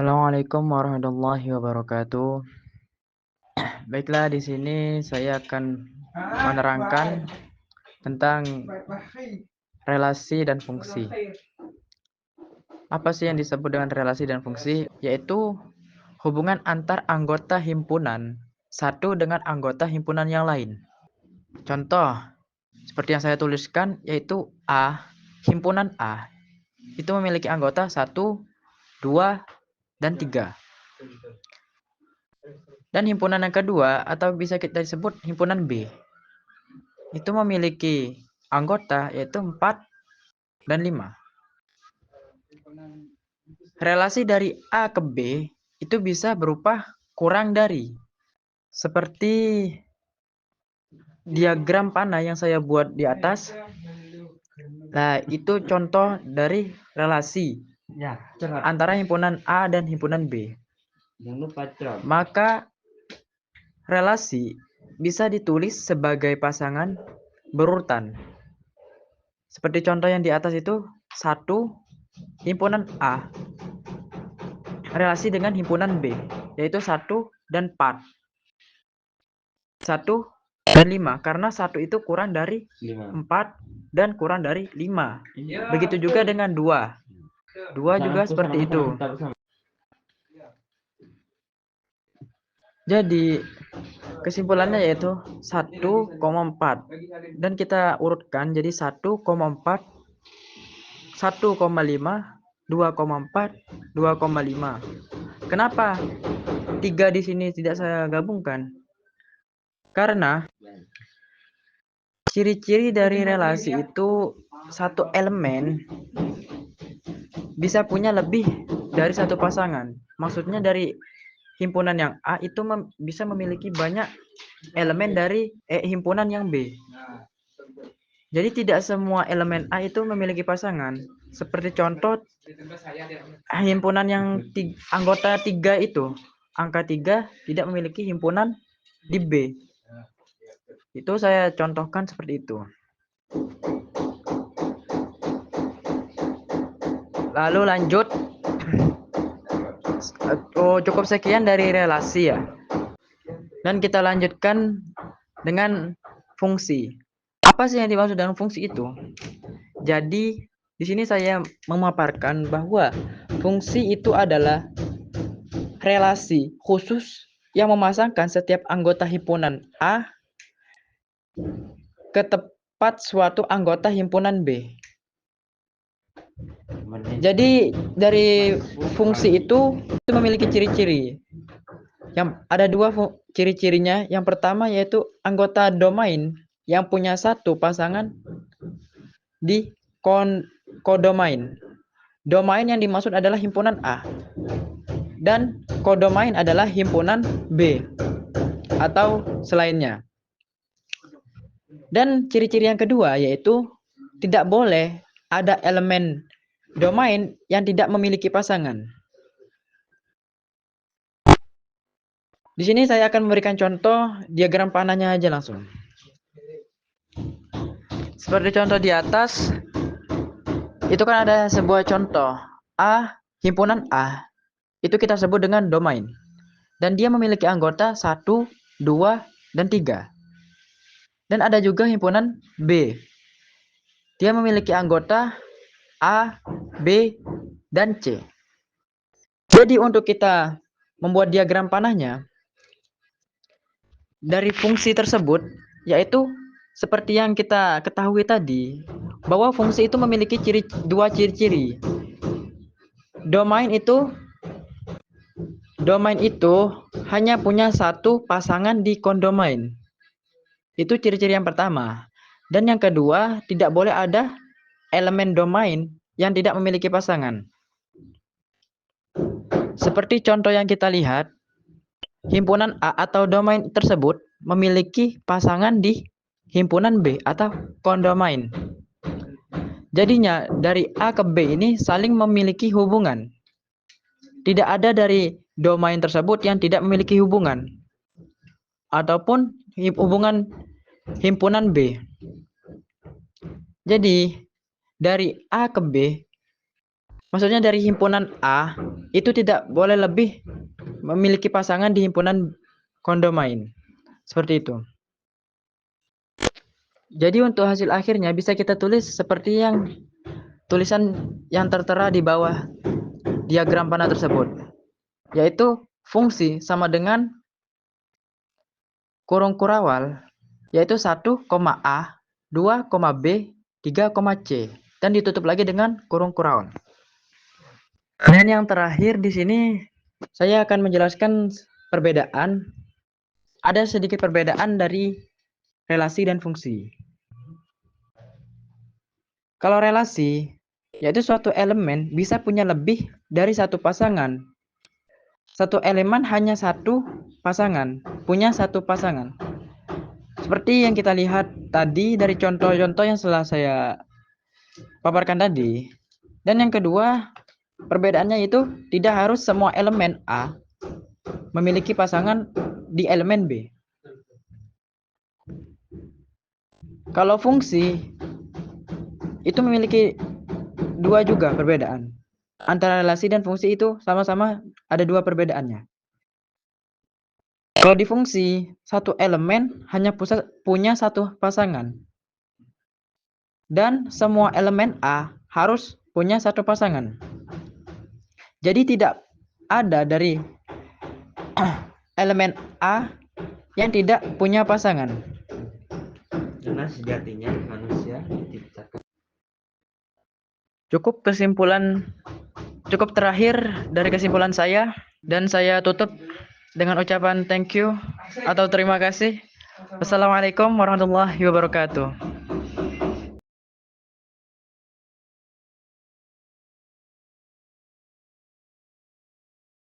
Assalamualaikum warahmatullahi wabarakatuh. Baiklah, di sini saya akan menerangkan tentang relasi dan fungsi. Apa sih yang disebut dengan relasi dan fungsi? Yaitu hubungan antar anggota himpunan satu dengan anggota himpunan yang lain. Contoh, seperti yang saya tuliskan, yaitu himpunan A itu memiliki anggota 1, 2, dan 3. Dan himpunan yang kedua atau bisa kita sebut himpunan B itu memiliki anggota yaitu 4 dan 5. Relasi dari A ke B itu bisa berupa kurang dari. Seperti diagram panah yang saya buat di atas. Nah, itu contoh dari relasi antara himpunan A dan himpunan B. Maka relasi bisa ditulis sebagai pasangan berurutan. Seperti contoh yang di atas itu, 1 himpunan A relasi dengan himpunan B, yaitu 1 dan 4. 1 dan 5, karena 1 itu kurang dari 4 dan kurang dari 5. Begitu juga dengan 2. 2 juga seperti itu. Jadi kesimpulannya yaitu 1,4 dan kita urutkan jadi 1,4, 1,5, 2,4, 2,5. Kenapa 3 di sini tidak saya gabungkan? Karena ciri-ciri dari relasi itu satu elemen bisa punya lebih dari satu pasangan. Maksudnya dari himpunan yang A itu bisa memiliki banyak elemen dari himpunan yang B. Jadi tidak semua elemen A itu memiliki pasangan. Seperti contoh himpunan yang anggota 3 itu, angka 3 tidak memiliki himpunan di B. Itu saya contohkan seperti itu. Lalu lanjut. Cukup sekian dari relasi ya. Dan kita lanjutkan dengan fungsi. Apa sih yang dimaksud dengan fungsi itu? Jadi di sini saya memaparkan bahwa fungsi itu adalah relasi khusus yang memasangkan setiap anggota himpunan A ke tempat suatu anggota himpunan B. Jadi dari fungsi itu memiliki ciri-ciri. Yang ada dua ciri-cirinya. Yang pertama yaitu anggota domain yang punya satu pasangan di kodomain. Domain yang dimaksud adalah himpunan A. Dan kodomain adalah himpunan B atau selainnya. Dan ciri-ciri yang kedua yaitu tidak boleh ada elemen domain yang tidak memiliki pasangan. Di sini saya akan memberikan contoh diagram panahnya aja langsung. Seperti contoh di atas, itu kan ada sebuah contoh. Himpunan A, itu kita sebut dengan domain. Dan dia memiliki anggota 1, 2, dan 3. Dan ada juga himpunan B. Dia memiliki anggota A, B, dan C. Jadi untuk kita membuat diagram panahnya, dari fungsi tersebut, yaitu seperti yang kita ketahui tadi, bahwa fungsi itu memiliki dua ciri-ciri. Domain itu hanya punya satu pasangan di kondomain. Itu ciri-ciri yang pertama. Dan yang kedua, tidak boleh ada elemen domain yang tidak memiliki pasangan. Seperti contoh yang kita lihat, himpunan A atau domain tersebut memiliki pasangan di himpunan B atau kondomain. Jadinya dari A ke B ini saling memiliki hubungan. Tidak ada dari domain tersebut yang tidak memiliki hubungan. Ataupun hubungan himpunan B. Jadi dari A ke B Maksudnya dari himpunan A itu tidak boleh lebih memiliki pasangan di himpunan kondomain. Seperti itu. Jadi untuk hasil akhirnya bisa kita tulis seperti yang tulisan yang tertera di bawah diagram panah tersebut. Yaitu fungsi sama dengan kurung kurawal, yaitu 1,A, 2,B, 3,C. Dan ditutup lagi dengan kurung kurawal. Dan yang terakhir di sini saya akan menjelaskan perbedaan. Ada sedikit perbedaan dari relasi dan fungsi. Kalau relasi, yaitu suatu elemen bisa punya lebih dari satu pasangan. Satu elemen hanya satu pasangan, punya satu pasangan. Seperti yang kita lihat tadi dari contoh-contoh yang telah saya paparkan tadi. Dan yang kedua, perbedaannya itu tidak harus semua elemen A memiliki pasangan di elemen B. Kalau fungsi itu memiliki dua juga perbedaan. Antara relasi dan fungsi itu sama-sama ada dua perbedaannya. Kalau di fungsi, satu elemen hanya punya satu pasangan. Dan semua elemen A harus punya satu pasangan. Jadi tidak ada dari elemen A yang tidak punya pasangan. Karena sejatinya manusia diciptakan. Cukup terakhir dari kesimpulan saya, dan saya tutup dengan ucapan thank you atau terima kasih. Wassalamualaikum warahmatullahi wabarakatuh.